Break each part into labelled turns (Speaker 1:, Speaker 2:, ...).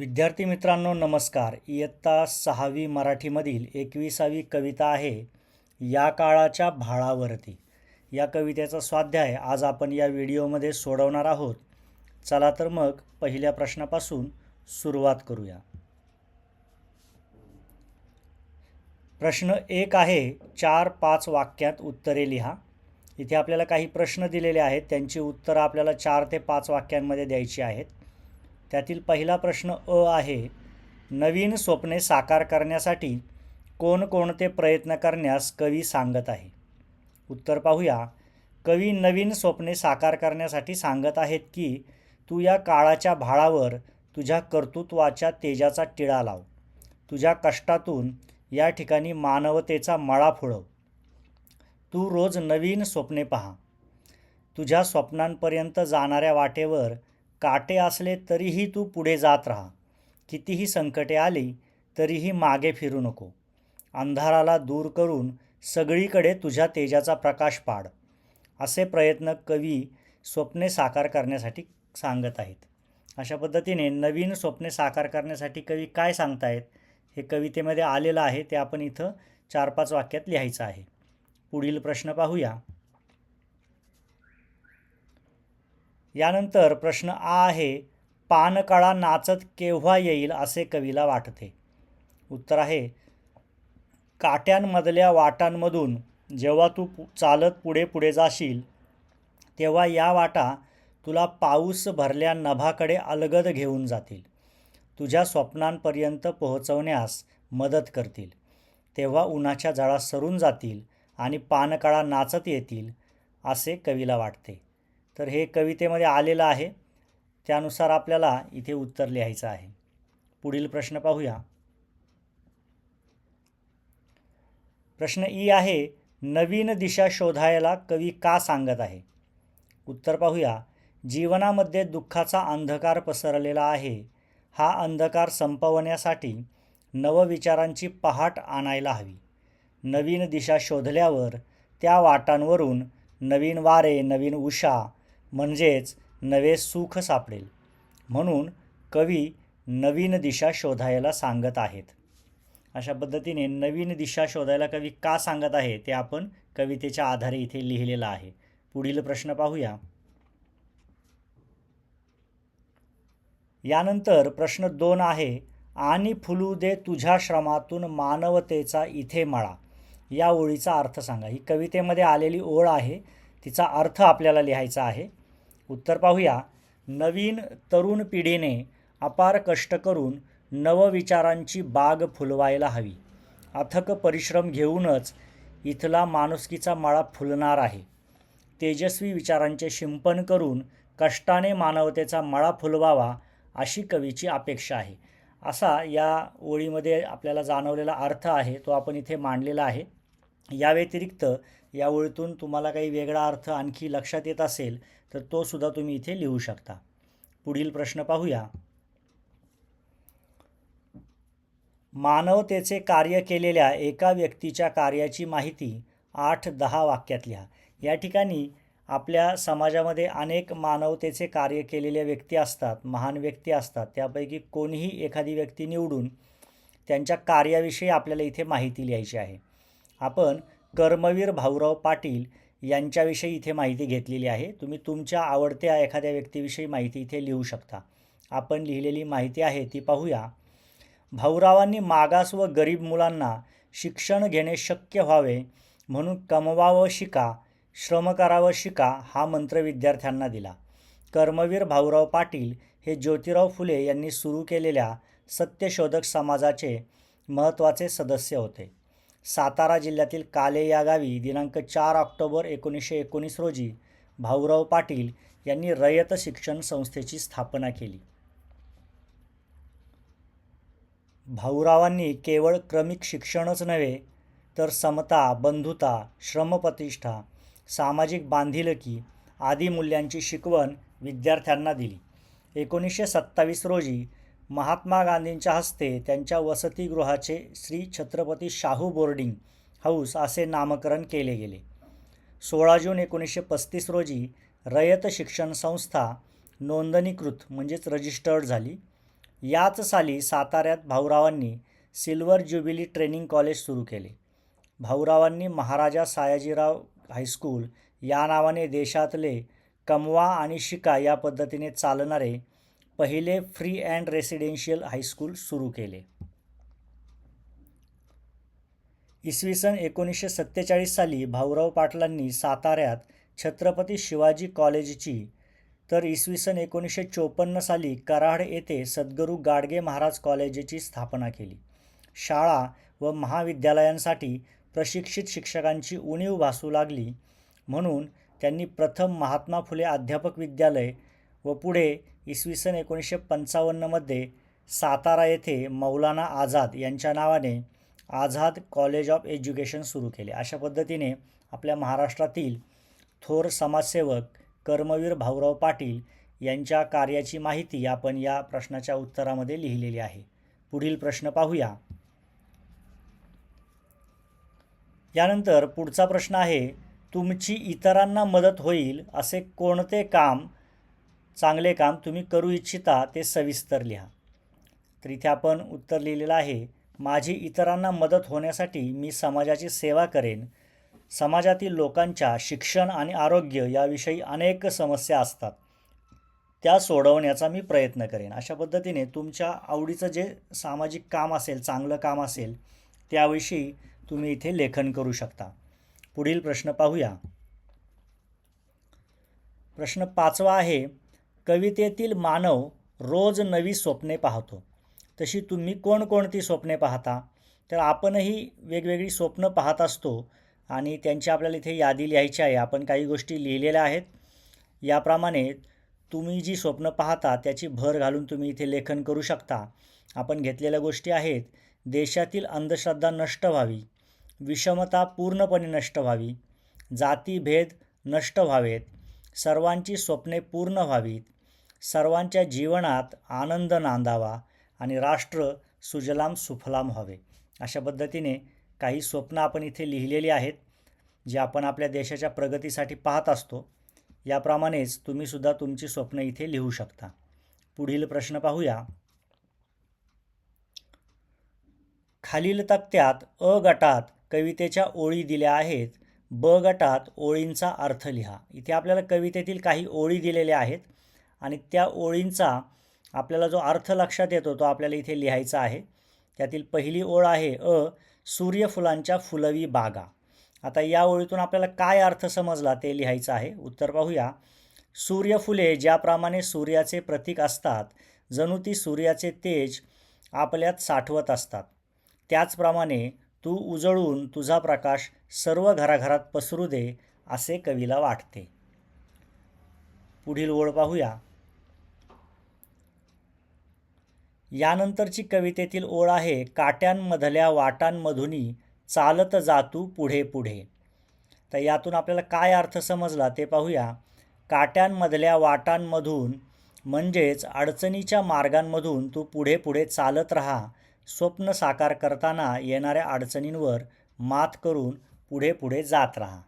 Speaker 1: विद्यार्थी मित्रांनो नमस्कार. इयत्ता 6वी मराठीमधील 21वी कविता आहे या काळाच्या भाळावरती. या कवितेचा स्वाध्याय आज आपण या व्हिडिओमध्ये सोडवणार आहोत. चला तर मग पहिल्या प्रश्नापासून सुरुवात करूया. प्रश्न 1 आहे, 4-5 वाक्यात उत्तरे लिहा. इथे आपल्याला काही प्रश्न दिलेले आहेत, त्यांची उत्तरं आपल्याला 4 ते 5 वाक्यांमध्ये द्यायची आहेत. त्यातील पहिला प्रश्न आहे, नवीन स्वप्ने साकार करण्यासाठी कोणकोणते प्रयत्न करण्यास कवी सांगत आहे. उत्तर पाहूया. कवी नवीन स्वप्ने साकार करण्यासाठी सांगत आहेत की तू या काळाच्या भाळावर तुझ्या कर्तृत्वाच्या तेजाचा टिळा लाव. तुझ्या कष्टातून या ठिकाणी मानवतेचा मळा फुलव. तू रोज नवीन स्वप्ने पहा. तुझ्या स्वप्नांपर्यंत जाणाऱ्या वाटेवर काटे असले तरीही तू पुढे जात राहा. कितीही संकटे आली तरीही मागे फिरू नको. अंधाराला दूर करून सगळीकडे तुझ्या तेजाचा प्रकाश पाड. असे प्रयत्न कवी स्वप्ने साकार करण्यासाठी सांगत आहेत. अशा पद्धतीने नवीन स्वप्ने साकार करण्यासाठी कवी काय सांगतायत हे कवितेमध्ये आलेलं आहे. ते आपण इथं 4-5 वाक्यात लिहायचं आहे. पुढील प्रश्न पाहूया. यानंतर प्रश्न आहे, पानकळा नाचत केव्हा येईल असे कवीला वाटते. उत्तर आहे, काट्यांमधल्या वाटांमधून जेव्हा तू चालत पुढे पुढे जाशील तेव्हा या वाटा तुला पाऊस भरल्या नभाकडे अलगद घेऊन जातील. तुझ्या स्वप्नांपर्यंत पोहोचवण्यास मदत करतील. तेव्हा उन्हाच्या झळा सरून जातील आणि पानकळा नाचत येतील असे कवीला वाटते. तर हे कवितेमध्ये आलेलं आहे. त्यानुसार आपल्याला इथे उत्तर लिहायचं आहे. पुढील प्रश्न पाहूया. प्रश्न आहे, नवीन दिशा शोधायला कवी का सांगत आहे. उत्तर पाहूया. जीवनामध्ये दुःखाचा अंधकार पसरलेला आहे. हा अंधकार संपवण्यासाठी नवविचारांची पहाट आणायला हवी. नवीन दिशा शोधल्यावर त्या वाटांवरून नवीन वारे, नवीन उषा म्हणजेच नवे सुख सापडेल. म्हणून कवी नवीन दिशा शोधायला सांगत आहेत. अशा पद्धतीने नवीन दिशा शोधायला कवी का सांगत आहे ते आपण कवितेच्या आधारे इथे लिहिलेलं आहे. पुढील प्रश्न पाहूया. यानंतर प्रश्न 2 आहे, आणि फुलू दे तुझ्या श्रमातून मानवतेचा इथे मळा. या ओळीचा अर्थ सांगा. ही कवितेमध्ये आलेली ओळ आहे, तिचा अर्थ आपल्याला लिहायचा आहे. उत्तर पाहूया. नवीन तरुण पिढीने अपार कष्ट करून नवविचारांची बाग फुलवायला हवी. अथक परिश्रम घेऊनच इथला माणुसकीचा मळा फुलणार आहे. तेजस्वी विचारांचे शिंपण करून कष्टाने मानवतेचा मळा फुलवावा अशी कवीची अपेक्षा आहे. असा या ओळीमध्ये आपल्याला जाणवलेला अर्थ आहे, तो आपण इथे मांडलेला आहे. या व्यतिरिक्त या ओळीतून तुम्हाला काही वेगळा अर्थ आणखी लक्षात येत असेल तर तो सुद्धा तुम्ही इथे लिहू शकता. पुढील प्रश्न पाहूया. मानवतेचे कार्य केलेल्या एका व्यक्तीच्या कार्याची माहिती 8-10 वाक्यात लिहा. या ठिकाणी आपल्या समाजामध्ये अनेक मानवतेचे कार्य केलेल्या व्यक्ती असतात, महान व्यक्ती असतात. त्यापैकी कोणीही एखादी व्यक्ती निवडून त्यांच्या कार्याविषयी आपल्याला इथे माहिती लिहायची आहे. आपण कर्मवीर भाऊराव पाटील यांच्याविषयी इथे माहिती घेतलेली आहे. तुम्ही तुमच्या आवडत्या एखाद्या व्यक्तीविषयी माहिती इथे लिहू शकता. आपण लिहिलेली माहिती आहे ती पाहूया. भाऊरावांनी मागास व गरीब मुलांना शिक्षण घेणे शक्य व्हावे म्हणून कमवावं शिका, श्रम करावं शिका हा मंत्र विद्यार्थ्यांना दिला. कर्मवीर भाऊराव पाटील हे ज्योतिराव फुले यांनी सुरू केलेल्या सत्यशोधक समाजाचे महत्त्वाचे सदस्य होते. सातारा जिल्ह्यातील काले या गावी दिनांक 4 ऑक्टोबर 1919 रोजी भाऊराव पाटील यांनी रयत शिक्षण संस्थेची स्थापना केली. भाऊरावांनी केवळ क्रमिक शिक्षणच नव्हे तर समता, बंधुता, श्रमप्रतिष्ठा, सामाजिक बांधिलकी आदी मूल्यांची शिकवण विद्यार्थ्यांना दिली. 1927 रोजी महात्मा गांधींच्या हस्ते त्यांच्या वसतिगृहाचे श्री छत्रपती शाहू बोर्डिंग हाऊस असे नामकरण केले गेले. 16 जून 1935 रोजी रयत शिक्षण संस्था नोंदणीकृत म्हणजेच रजिस्टर्ड झाली. याच साली साताऱ्यात भाऊरावांनी सिल्वर ज्युबिली ट्रेनिंग कॉलेज सुरू केले. भाऊरावांनी महाराजा सयाजीराव हायस्कूल या नावाने देशातले कमवा आणि शिका या पद्धतीने चालणारे पहिले फ्री अँड रेसिडेन्शियल हायस्कूल सुरू केले. इसवी सन 1947 साली भाऊराव पाटलांनी साताऱ्यात छत्रपती शिवाजी कॉलेजची, तर इसवी सन 1954 साली कराड येथे सद्गुरू गाडगे महाराज कॉलेजची स्थापना केली. शाळा व महाविद्यालयांसाठी प्रशिक्षित शिक्षकांची उणीव भासू लागली म्हणून त्यांनी प्रथम महात्मा फुले अध्यापक विद्यालय व पुढे इसवी सन 1955 सातारा येथे मौलाना आझाद यांच्या नावाने आझाद कॉलेज ऑफ एज्युकेशन सुरू केले. अशा पद्धतीने आपल्या महाराष्ट्रातील थोर समाजसेवक कर्मवीर भाऊराव पाटील यांच्या कार्याची माहिती आपण या प्रश्नाच्या उत्तरामध्ये लिहिलेली आहे. पुढील प्रश्न पाहूया. यानंतर पुढचा प्रश्न आहे, तुमची इतरांना मदत होईल असे कोणते चांगले काम तुम्ही करू इच्छिता ते सविस्तर लिहा. तर इथे आपण उत्तर लिहिलेलं आहे, माझी इतरांना मदत होण्यासाठी मी समाजाची सेवा करेन. समाजातील लोकांच्या शिक्षण आणि आरोग्य याविषयी अनेक समस्या असतात, त्या सोडवण्याचा मी प्रयत्न करेन. अशा पद्धतीने तुमच्या आवडीचं जे सामाजिक काम असेल, चांगलं काम असेल, त्याविषयी तुम्ही इथे लेखन करू शकता. पुढील प्रश्न पाहूया. प्रश्न 5वा आहे, कवितेतील मानव रोज नवी स्वप्ने पाहतो, तशी तुम्ही कोणकोणती स्वप्ने पाहता? तर आपणही वेगवेगळी स्वप्न पाहत असतो आणि त्यांची आपल्याला इथे यादी लिहायची आहे. आपण काही गोष्टी लिहिलेल्या आहेत. याप्रमाणे तुम्ही जी स्वप्न पाहता त्याची भर घालून तुम्ही इथे लेखन करू शकता. आपण घेतलेल्या गोष्टी आहेत, देशातील अंधश्रद्धा नष्ट व्हावी, विषमता पूर्णपणे नष्ट व्हावी, जातीभेद नष्ट व्हावेत, सर्वांची स्वप्ने पूर्ण व्हावीत, सर्वांच्या जीवनात आनंद नांदावा आणि राष्ट्र सुजलाम सुफलाम व्हावे. अशा पद्धतीने काही स्वप्न आपण इथे लिहिलेली आहेत, जे आपण आपल्या देशाच्या प्रगतीसाठी पाहत असतो. याप्रमाणेच तुम्हीसुद्धा तुमची स्वप्न इथे लिहू शकता. पुढील प्रश्न पाहूया. खालील तक्त्यात अ गटात कवितेच्या ओळी दिल्या आहेत, ब गटात ओळींचा अर्थ लिहा. इथे आपल्याला कवितेतील काही ओळी दिलेल्या आहेत आणि त्या ओळींचा आपल्याला जो अर्थ लक्षात येतो तो आपल्याला इथे लिहायचा आहे. त्यातील पहिली ओळ आहे सूर्यफुलांच्या फुलवी बागा. आता या ओळीतून आपल्याला काय अर्थ समजला ते लिहायचं आहे. उत्तर पाहूया. सूर्यफुले ज्याप्रमाणे सूर्याचे प्रतीक असतात, जणू ती सूर्याचे तेज आपल्यात साठवत असतात, त्याचप्रमाणे तू उजळून तुझा प्रकाश सर्व घराघरात पसरू दे असे कवीला वाटते. पुढील ओळ पाहूया. यानंतरची कवितेतील ओळ आहे, काट्यांमधल्या वाटांमधूनी चालत जातू पुढे पुढे. तर यातून आपल्याला काय अर्थ समजला ते पाहूया. काट्यांमधल्या वाटांमधून म्हणजेच अडचणीच्या मार्गांमधून तू पुढे पुढे चालत राहा. स्वप्न साकार करताना येणाऱ्या अडचणींवर मात करून पुढे पुढे जात राहा.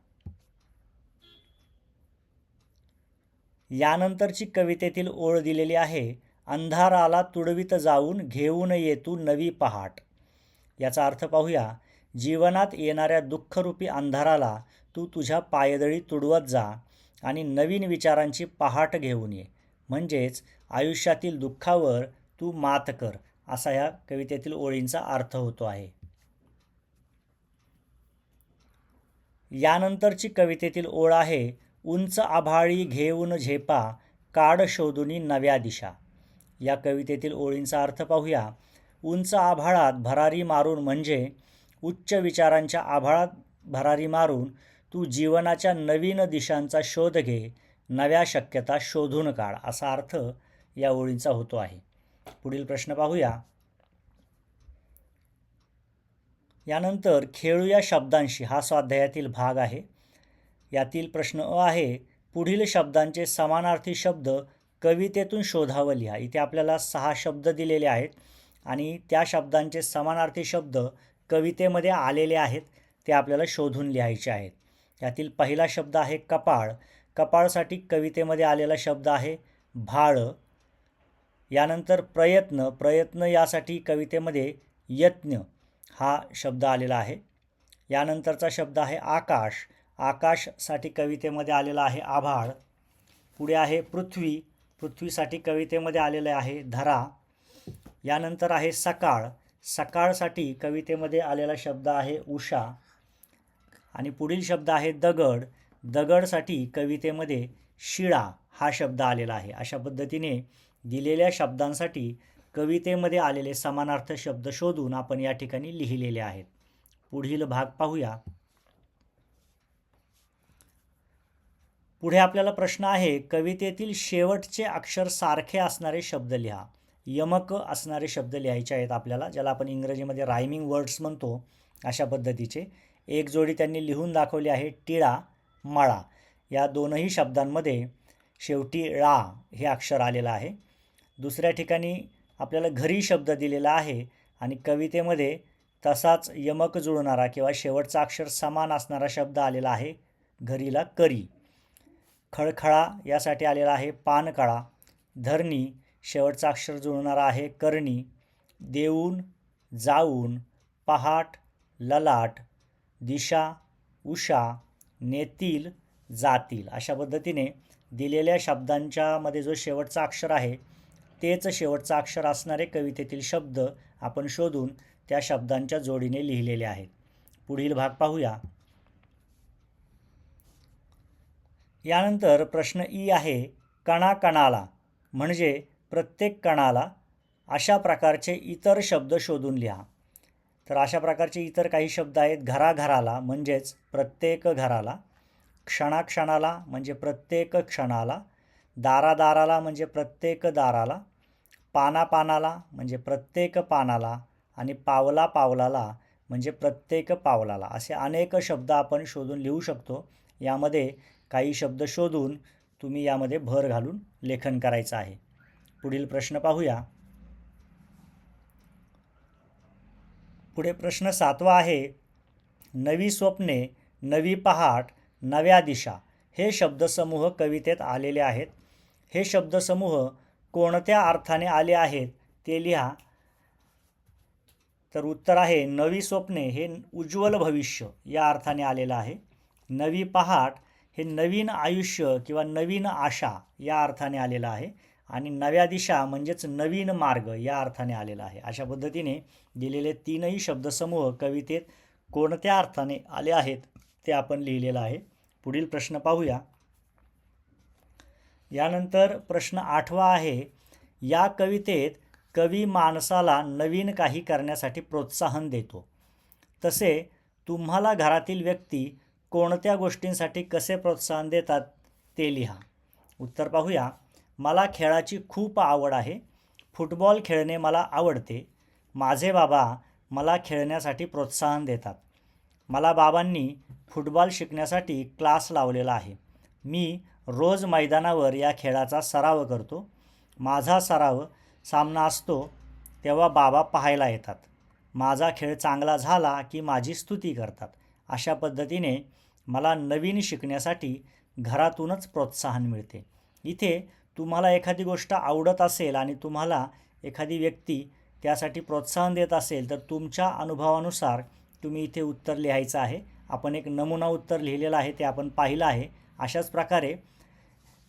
Speaker 1: यानंतरची कवितेतील ओळ दिलेली आहे, अंधाराला तुडवीत जाऊन घेऊन येतू नवी पहाट. याचा अर्थ पाहूया. जीवनात येणाऱ्या दुःखरूपी अंधाराला तू तुझ्या पायदळी तुडवत जा आणि नवीन विचारांची पहाट घेऊन ये, म्हणजेच आयुष्यातील दुःखावर तू मात कर, असा या कवितेतील ओळींचा अर्थ होतो आहे. यानंतरची कवितेतील ओळ आहे, उंच आभाळी घेऊन झेपा काड शोधुनी नव्या दिशा. या कवितेतील ओळींचा अर्थ पाहूया. उंच आभाळात भरारी मारून म्हणजे उच्च विचारांच्या आभाळात भरारी मारून तू जीवनाच्या नवीन दिशांचा शोध घे, नव्या शक्यता शोधून काढ, असा अर्थ या ओळींचा होतो आहे. पुढील प्रश्न पाहूया. यानंतर खेळूया शब्दांशी हा स्वाध्यायातील भाग आहे. यातील प्रश्न अ आहे, पुढील शब्दांचे समानार्थी शब्द कवितेतून शोधावं लिहा. इथे आपल्याला 6 शब्द दिलेले आहेत आणि त्या शब्दांचे समानार्थी शब्द कवितेमध्ये आलेले आहेत, ते आपल्याला शोधून लिहायचे आहेत. यातील पहिला शब्द आहे कपाळ. कपाळसाठी कवितेमध्ये आलेला शब्द आहे भाळ. यानंतर प्रयत्न, प्रयत्न यासाठी कवितेमध्ये यत्न हा शब्द आलेला आहे. यानंतरचा शब्द आहे आकाश, आकाशसाठी कवितेमध्ये आलेला आहे आभाळ. पुढे आहे पृथ्वी, पृथ्वीसाठी कवितेमध्ये आलेले आहे धरा. यानंतर आहे सकाळ, सकाळसाठी कवितेमध्ये आलेला शब्द आहे उषा. आणि पुढील शब्द आहे दगड, दगडसाठी कवितेमध्ये शिळा हा शब्द आलेला आहे. अशा पद्धतीने दिलेल्या शब्दांसाठी कवितेमध्ये आलेले समानार्थ शब्द शोधून आपण या ठिकाणी लिहिलेले आहेत. पुढील भाग पाहूया. पुढे आपल्याला प्रश्न आहे, कवितेतील शेवटचे अक्षर सारखे असणारे शब्द लिहा. यमक असणारे शब्द लिहायचे आहेत आपल्याला, ज्याला आपण इंग्रजीमध्ये रायमिंग वर्ड्स म्हणतो. अशा पद्धतीचे एक जोडी त्यांनी लिहून दाखवली आहे. टिळा, मळा या दोनही शब्दांमध्ये शेवटी ळा हे अक्षर आलेलं आहे. दुसऱ्या ठिकाणी आपल्याला घरी शब्द दिलेला आहे आणि कवितेमध्ये तसाच यमक जुळणारा किंवा शेवटचा अक्षर समान असणारा शब्द आलेला आहे. घरीला करी. खळखळा यासाठी आलेला आहे पानकळा. धरणी शेवटचा अक्षर जुळणारा आहे करणी. देऊन, जाऊन, पहाट, ललाट, दिशा, उषा, नेतील, जातील. अशा पद्धतीने दिलेल्या शब्दांच्या मध्ये जो शेवटचा अक्षर आहे तेच शेवटचा अक्षर असणारे कवितेतील शब्द आपण शोधून त्या शब्दांच्या जोडीने लिहिलेले आहेत. पुढील भाग पाहूया. यानंतर प्रश्न ई आहे, कणाकणाला म्हणजे प्रत्येक कणाला अशा प्रकारचे इतर शब्द शोधून लिहा. तर अशा प्रकारचे इतर काही शब्द आहेत. घराघराला म्हणजेच प्रत्येक घराला, क्षणाक्षणाला म्हणजे प्रत्येक क्षणाला, दारादाराला म्हणजे प्रत्येक दाराला, पानापानाला म्हणजे प्रत्येक पानाला आणि पावला पावलाला म्हणजे प्रत्येक पावलाला. असे अनेक शब्द आपण शोधून लिहू शकतो. यामध्ये काही शब्द शोधून तुम्ही यामध्ये भर घालून लेखन करायचं आहे. पुढील प्रश्न पाहूया. पुढे प्रश्न 7वा आहे, नवी स्वप्ने, नवी पहाट, नव्या दिशा हे शब्दसमूह कवितेत आलेले आहेत. हे शब्दसमूह कोणत्या अर्थाने आले आहेत ते लिहा. तर उत्तर आहे नवी स्वप्ने हे उज्ज्वल भविष्य या अर्थाने आलेलं आहे. नवी पहाट हे नवीन आयुष्य किंवा नवीन आशा या अर्थाने आलेलं आहे. आणि नव्या दिशा म्हणजेच नवीन मार्ग या अर्थाने आलेला आहे. अशा पद्धतीने दिलेले तीनही शब्दसमूह कवितेत कोणत्या अर्थाने आले आहेत ते आपण लिहिलेलं आहे. पुढील प्रश्न पाहूया. यानंतर प्रश्न 8वा आहे, या कवितेत कवी माणसाला नवीन काही करण्यासाठी प्रोत्साहन देतो. तसे तुम्हाला घरातील व्यक्ती कोणत्या गोष्टींसाठी कसे प्रोत्साहन देतात ते लिहा. उत्तर पाहूया. मला खेळाची खूप आवड आहे. फुटबॉल खेळणे मला आवडते. माझे बाबा मला खेळण्यासाठी प्रोत्साहन देतात. मला बाबांनी फुटबॉल शिकण्यासाठी क्लास लावलेला आहे. मी रोज मैदानावर या खेळाचा सराव करतो. माझा सराव सामना असतो तेव्हा बाबा पाहायला येतात. माझा खेळ चांगला झाला की माझी स्तुती करतात. अशा पद्धतीने मला नवीन शिकण्यासाठी घरातूनच प्रोत्साहन मिळते. इथे तुम्हाला एखादी गोष्ट आवडत असेल आणि तुम्हाला एखादी व्यक्ती त्यासाठी प्रोत्साहन देत असेल तर तुमच्या अनुभवानुसार तुम्ही इथे उत्तर लिहायचं आहे. आपण एक नमुना उत्तर लिहिलेलं आहे ते आपण पाहिलं आहे. अशाच प्रकारे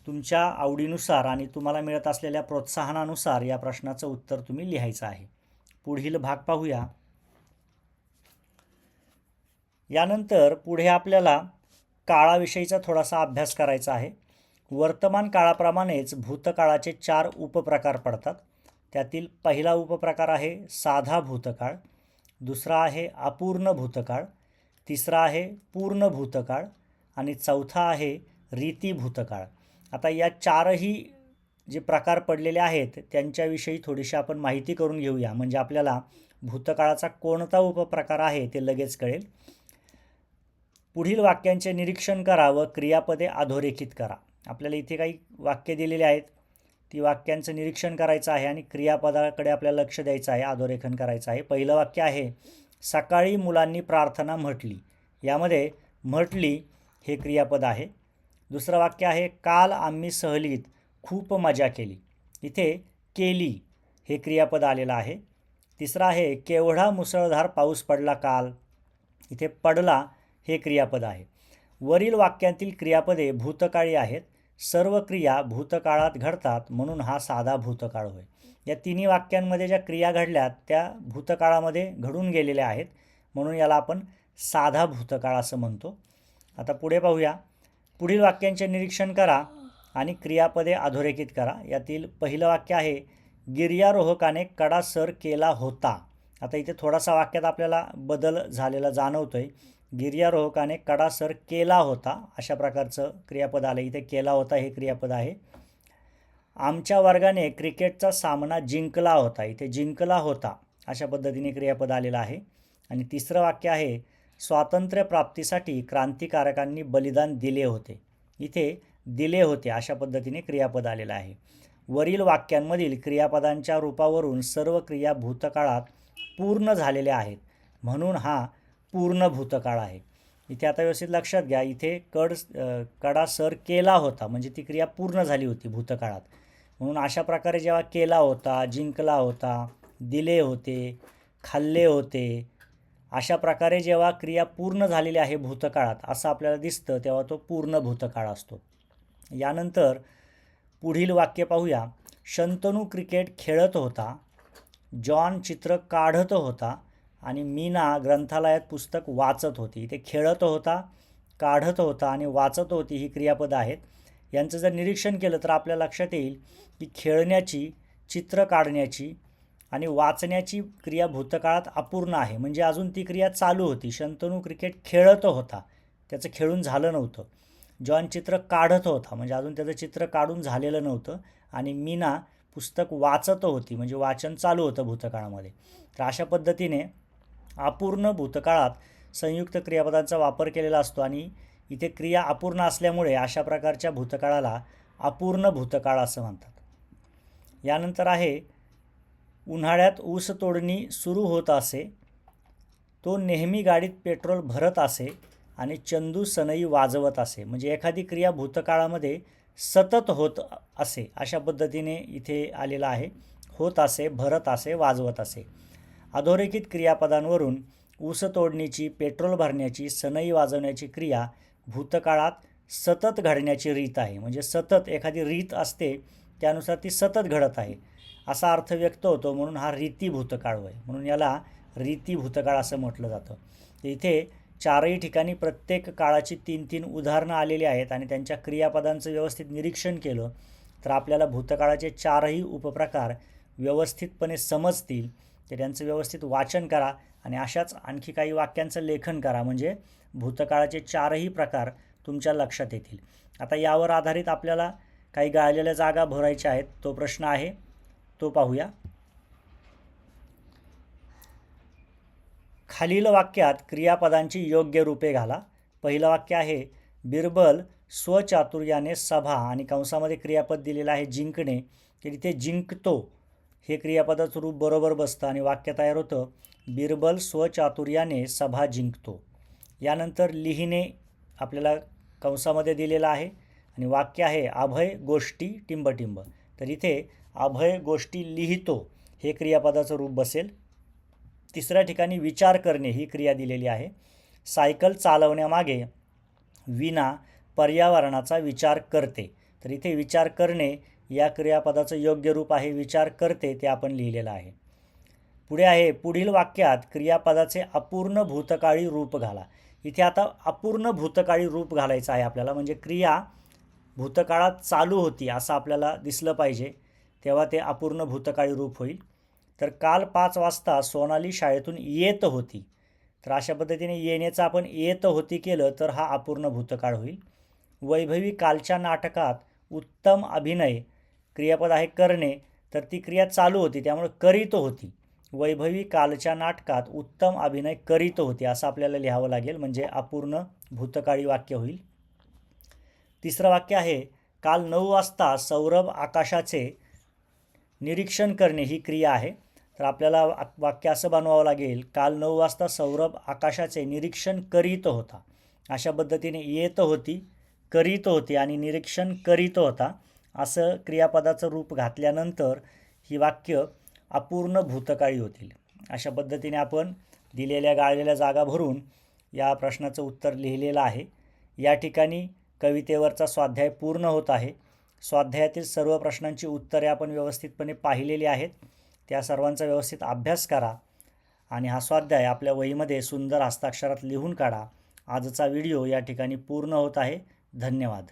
Speaker 1: तुमच्या आवडीनुसार आणि तुम्हाला मिळत असलेल्या प्रोत्साहनानुसार या प्रश्नाचं उत्तर तुम्ही लिहायचं आहे. पुढील भाग पाहूया. यानंतर पुढे आपल्याला काळाविषयीचा थोडासा अभ्यास करायचा आहे. वर्तमान काळाप्रमाणेच भूतकाळाचे 4 उपप्रकार पडतात. त्यातील पहिला उपप्रकार आहे साधा भूतकाळ, दुसरा आहे अपूर्ण भूतकाळ, तिसरा आहे पूर्ण भूतकाळ आणि चौथा आहे रीती भूतकाळ. आता या 4ही जे प्रकार पडलेले आहेत त्यांच्याविषयी थोडीशी आपण माहिती करून घेऊया, म्हणजे आपल्याला भूतकाळाचा कोणता उपप्रकार आहे ते लगेच कळेल. पुढील वाक्यांचे निरीक्षण करा व क्रियापदे अधोरेखित करा. आपल्याला इथे काही वाक्य दिलेली आहेत, ती वाक्यांचं निरीक्षण करायचं आहे आणि क्रियापदाकडे आपल्याला लक्ष द्यायचं आहे, अधोरेखन करायचं आहे. पहिलं वाक्य आहे, सकाळी मुलांनी प्रार्थना म्हटली. यामध्ये म्हटली हे क्रियापद आहे. दुसरं वाक्य आहे, काल आम्ही सहलीत खूप मजा केली. इथे केली हे क्रियापद आलेलं आहे. तिसरं आहे केवढा मुसळधार पाऊस पडला काल. इथे पडला हे क्रियापद आहे. वरील वाक्यांतील क्रियापदे भूतकाळी आहेत. सर्व क्रिया भूतकाळात घडतात म्हणून हा साधा भूतकाळ होय. या तिन्ही वाक्यांमध्ये ज्या क्रिया घडल्यात त्या भूतकाळामध्ये घडून गेलेल्या आहेत म्हणून याला आपण साधा भूतकाळ असं म्हणतो. आता पुढे पाहूया. पुढील वाक्यांचे निरीक्षण करा आणि क्रियापदे अधोरेखित करा. यातील पहिलं वाक्य आहे गिर्यारोहकाने कडा सर केला होता. आता इथे थोडासा वाक्यात आपल्याला बदल झालेला जाणवतोय. गिर्यारोहकाने कडा सर केला होता अशा प्रकारचं क्रियापद आलं. इथे केला होता हे क्रियापद आहे. आमच्या वर्गाने क्रिकेटचा सामना जिंकला होता. इथे जिंकला होता अशा पद्धतीने क्रियापद आलेलं आहे. आणि तिसरं वाक्य आहे स्वातंत्र्य प्राप्तीसाठी क्रांतिकारकांनी बलिदान दिले होते. इथे दिले होते अशा पद्धतीने क्रियापद आलेलं आहे. वरील वाक्यांमधील क्रियापदांच्या रूपावरून सर्व क्रिया भूतकाळात पूर्ण झालेल्या आहेत म्हणून हा पूर्ण भूतकाळ आहे. इथे आता व्यवस्थित लक्षात घ्या. इथे कडा सर केला होता म्हणजे ती क्रिया पूर्ण झाली होती भूतकाळात. म्हणून अशा प्रकारे जेव्हा केला होता, जिंकला होता, दिले होते, खाल्ले होते अशा प्रकारे जेव्हा क्रिया पूर्ण झालेली आहे भूतकाळात असं आपल्याला दिसतं तेव्हा तो पूर्ण भूतकाळ असतो. यानंतर पुढील वाक्य पाहूया. शंतनू क्रिकेट खेळत होता, जॉन चित्र काढत होता आणि मीना ग्रंथालयात पुस्तक वाचत होती. इथे खेळत होता, काढत होता आणि वाचत होती ही क्रियापदं आहेत. यांचं जर निरीक्षण केलं तर आपल्या लक्षात येईल की खेळण्याची, चित्र काढण्याची आणि वाचण्याची क्रिया भूतकाळात अपूर्ण आहे म्हणजे अजून ती क्रिया चालू होती. शंतनू क्रिकेट खेळत होता, त्याचं खेळून झालं नव्हतं. जॉन चित्र काढत होता म्हणजे अजून त्याचं चित्र काढून झालेलं नव्हतं. आणि मीना पुस्तक वाचत होती म्हणजे वाचन चालू होतं भूतकाळामध्ये. तर अशा पद्धतीने अपूर्ण भूतकाळात संयुक्त क्रियापदांचा वापर केलेला असतो आणि इथे क्रिया अपूर्ण असल्यामुळे अशा प्रकारच्या भूतकाळाला अपूर्ण भूतकाळ असं म्हणतात. यानंतर आहे उन्हाळ्यात ऊस तोडणी सुरू होत असे, तो नेहमी गाडीत पेट्रोल भरत असे आणि चंदू सनई वाजवत असे. म्हणजे एखादी क्रिया भूतकाळामध्ये सतत होत असे अशा पद्धतीने इथे आलेला आहे. होत असे, भरत असे, वाजवत असे. अधोरेखित क्रियापदांवरून ऊस तोडणीची, पेट्रोल भरण्याची, सनई वाजवण्याची क्रिया भूतकाळात सतत घडण्याची रीत आहे. म्हणजे सतत एखादी रीत असते त्यानुसार ती सतत घडत आहे असा अर्थ व्यक्त होतो म्हणून हा रीती भूतकाळ होय. म्हणून याला रीती भूतकाळ असं म्हटलं जातं. इथे चारही ठिकाणी प्रत्येक काळाची 3-3 उदाहरणं आलेली आहेत आणि त्यांच्या क्रियापदांचं व्यवस्थित निरीक्षण केलं तर आपल्याला भूतकाळाचे चारही उपप्रकार व्यवस्थितपणे समजतील. तर त्यांचं व्यवस्थित वाचन करा आणि अशाच आणखी काही वाक्यांचं लेखन करा म्हणजे भूतकाळाचे चारही प्रकार तुमच्या लक्षात येतील. आता यावर आधारित आपल्याला काही गाळलेल्या जागा भरायच्या आहेत. तो प्रश्न आहे तो पाहूया. खालील वाक्यात क्रियापदांची योग्य रूपे घाला. पहिलं वाक्य आहे बिरबल स्वचातुर्याने सभा आणि कंसामध्ये क्रियापद दिलेलं आहे जिंकणे. तर इथे जिंकतो हे क्रियापदाचं रूप बरोबर बसतं आणि वाक्य तयार होतं बिरबल स्वचातुर्याने सभा जिंकतो. यानंतर लिहिणे आपल्याला कंसामध्ये दिलेलं आहे आणि वाक्य आहे अभय गोष्टी टिंबटिंब. तर इथे अभय गोष्टी लिहितो हे क्रियापदाचं रूप बसेल. तिसऱ्या ठिकाणी विचार करणे ही क्रिया दिलेली आहे. सायकल चालवण्यामागे वीणा पर्यावरणाचा विचार करते. तर इथे विचार करणे या क्रियापदाचं योग्य रूप आहे. विचार करते ते आपण लिहिलेलं आहे. पुढे आहे पुढील वाक्यात क्रियापदाचे अपूर्ण भूतकाळी रूप घाला. इथे आता अपूर्ण भूतकाळी रूप घालायचं आहे आपल्याला म्हणजे क्रिया भूतकाळात चालू होती असं आपल्याला दिसलं पाहिजे तेव्हा ते अपूर्ण भूतकाळी रूप होईल. तर काल 5 वाजता सोनाली शाळेतून येत होती. तर अशा पद्धतीने येण्याचं आपण येत होती केलं तर हा अपूर्ण भूतकाळ होईल. वैभवी कालच्या नाटकात उत्तम अभिनय क्रियापद आहे करणे तर ती क्रिया चालू होती त्यामुळे करीत होती. वैभवी कालच्या नाटकात उत्तम अभिनय करीत होती असं आपल्याला लिहावं लागेल म्हणजे अपूर्ण भूतकाळी वाक्य होईल. तिसरं वाक्य आहे काल 9 वाजता सौरभ आकाशाचे निरीक्षण करणे ही क्रिया आहे. तर आपल्याला वाक्य असं बनवावं लागेल काल 9 वाजता सौरभ आकाशाचे निरीक्षण करीत होता. अशा पद्धतीने येत होती, करीत होती आणि निरीक्षण करीत होता असं क्रियापदाचं रूप घातल्यानंतर ही वाक्य अपूर्ण भूतकाळी होतील. अशा पद्धतीने आपण दिलेल्या गाळलेल्या जागा भरून या प्रश्नाचं उत्तर लिहिलेलं आहे. या ठिकाणी कवितेवरचा स्वाध्याय पूर्ण होत आहे. स्वाध्यायातील सर्व प्रश्नांची उत्तरे आपण व्यवस्थितपणे पाहिलेली आहेत. त्या सर्वांचा व्यवस्थित अभ्यास करा आणि हा स्वाध्याय आपल्या वहीमध्ये सुंदर हस्ताक्षरात लिहून काढा. आजचा व्हिडिओ या ठिकाणी पूर्ण होत आहे. धन्यवाद.